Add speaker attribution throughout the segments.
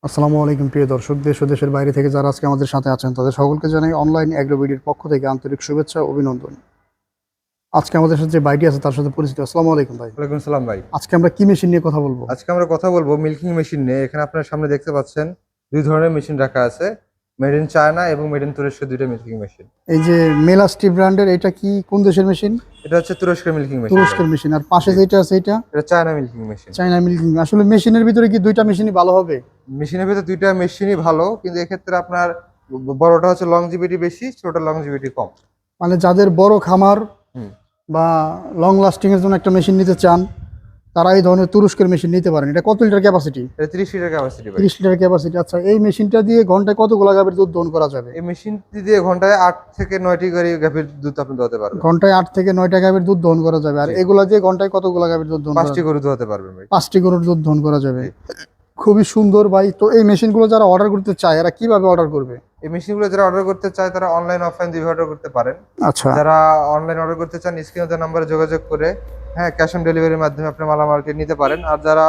Speaker 1: আসসালামু আলাইকুম প্রিয় দর্শক, দেশ ও দেশের বাইরে থেকে যারা আজকে আমাদের সাথে আছেন তাদের সকলকে জানাই অনলাইন অ্যাগ্রোবিডির পক্ষ থেকে আন্তরিক শুভেচ্ছা ও অভিনন্দন। আজকে আমাদের সাথে যে ভাইটি আছে তার সাথে পরিচিত। আসসালামু আলাইকুম ভাই।
Speaker 2: ওয়ালাইকুম সালাম ভাই।
Speaker 1: আজকে আমরা কি মেশিন নিয়ে কথা বলবো?
Speaker 2: আজকে আমরা কথা বলবো মিল্কিং মেশিন নিয়ে। এখানে আপনার সামনে দেখতে পাচ্ছেন দুই ধরনের মেশিন রাখা আছে, মেড ইন চায়না এবং মেড ইন তুরস্কের দুইটা মিল্কিং মেশিন।
Speaker 1: এই যে মেলাস্টি ব্র্যান্ডের, এটা কি কোন দেশের মেশিন?
Speaker 2: এটা হচ্ছে তুরস্কের মিল্কিং মেশিন।
Speaker 1: তুরস্কের মেশিন। আর পাশে
Speaker 2: জি।
Speaker 1: যেটা আছে এটা
Speaker 2: এটা চায়না মিল্কিং মেশিন।
Speaker 1: চাইনা মিল্কিং। আসলে মেশিনের ভিতরে কি দুইটা মেশিনই ভালো হবে?
Speaker 2: মেশিনের ভিতরে দুইটা মেশিনই ভালো, কিন্তু এক্ষেত্রে আপনার বড়টা হচ্ছে লংজিভিটি বেশি, ছোটটা লংজিভিটি কম।
Speaker 1: মানে যাদের বড় খামার
Speaker 2: হুম।
Speaker 1: বা লং লাস্টিং এর জন্য একটা মেশিন নিতে চান তারা এই ধরনের তুরস্কের মেশিন নিতে পারেন। এটা কত লিটার ক্যাপাসিটি?
Speaker 2: এটা 30 লিটার ক্যাপাসিটি ভাই।
Speaker 1: 30 লিটার ক্যাপাসিটি। আচ্ছা, এই মেশিনটা দিয়ে ঘন্টায় কতগুলো গাভীর দুধ দহন করা যাবে?
Speaker 2: এই মেশিনটি দিয়ে ঘন্টায় 8 থেকে 9টি করে গাভীর দুধ আপনি দোয়াতে পারবেন।
Speaker 1: ঘন্টায় 8 থেকে 9টা গাভীর দুধ দহন করা যাবে। আর
Speaker 2: জি।
Speaker 1: এগুলা দিয়ে ঘন্টায় কতগুলো গাভীর দুধ দহন করা
Speaker 2: 5টি
Speaker 1: যাবে?
Speaker 2: গরু দোয়াতে পারবেন ভাই।
Speaker 1: 5টি গরুর দুধ দহন করা যাবে।
Speaker 2: জি।
Speaker 1: খুবই সুন্দর ভাই। তো এই মেশিনগুলো যারা অর্ডার করতে চায় এরা কিভাবে অর্ডার করবে?
Speaker 2: এই মেশিনগুলো যারা অর্ডার করতে চায় তারা অনলাইন অফলাইন দুইভাবে অর্ডার করতে পারেন।
Speaker 1: আচ্ছা,
Speaker 2: যারা অনলাইন অর্ডার করতে চান স্ক্রিনে দেওয়া নাম্বারে যোগাযোগ করে ক্যাশ অন ডেলিভারির মাধ্যমে আপনি মালামালকে নিতে পারেন। আর যারা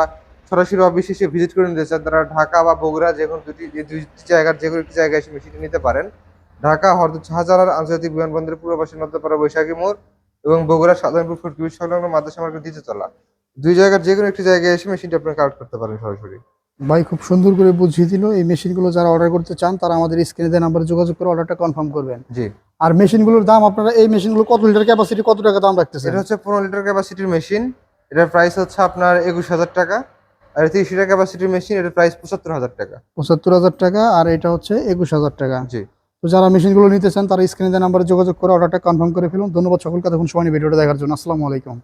Speaker 2: সরাসরি অফিস এসে ভিজিট করে নিতে চান তারা ঢাকা বা বগুড়া দুইটি জায়গার যে কোনো একটি জায়গায় এসে মেশিনটি নিতে পারেন। ঢাকা হরদুর শাহজালাল আন্তর্জাতিক বিমানবন্দরের পূর্ব পাশে নদ্যপাড়া বৈশাখী মোড় এবং বগুড়া সাধারণপুর ফুটকিবির সংলগ্ন মাদ্রাসা মার্কেট দ্বিতীয়তলা। দুই জায়গার যে কোনো একটি জায়গায় এসে মেশিনটি আপনি কালেক্ট করতে পারেন সরাসরি।
Speaker 1: ভাই খুব সুন্দর করে বুঝিয়ে দিল। এই মেশিনগুলো যারা অর্ডার করতে চান তারা আমাদের স্ক্রিনে দেওয়া নাম্বারে যোগাযোগ করে অর্ডারটা কনফার্ম করবেন।
Speaker 2: জি।
Speaker 1: আর মেশিনগুলোর দাম, আপনারা এই মেশিনগুলো কত লিটার ক্যাপাসিটি, কত টাকা দাম রাখতেছেন?
Speaker 2: এটা হচ্ছে 15 লিটার ক্যাপাসিটির মেশিন। এটার প্রাইস হচ্ছে আপনার 21,000 টাকা। আর 30 লিটার ক্যাপাসিটির মেশিন, এটার প্রাইস 75,000 টাকা।
Speaker 1: 75,000 টাকা। আর এটা হচ্ছে 21,000 টাকা।
Speaker 2: জি।
Speaker 1: তো যারা মেশিনগুলো নিতে চান তারা স্ক্রিনে দেওয়া নাম্বারে যোগাযোগ করে অর্ডারটা কনফার্ম করে ফেলুন। ধন্যবাদ সকলকে এতক্ষণ সময় নিয়ে ভিডিওটা দেখার জন্য। আসসালামু আলাইকুম।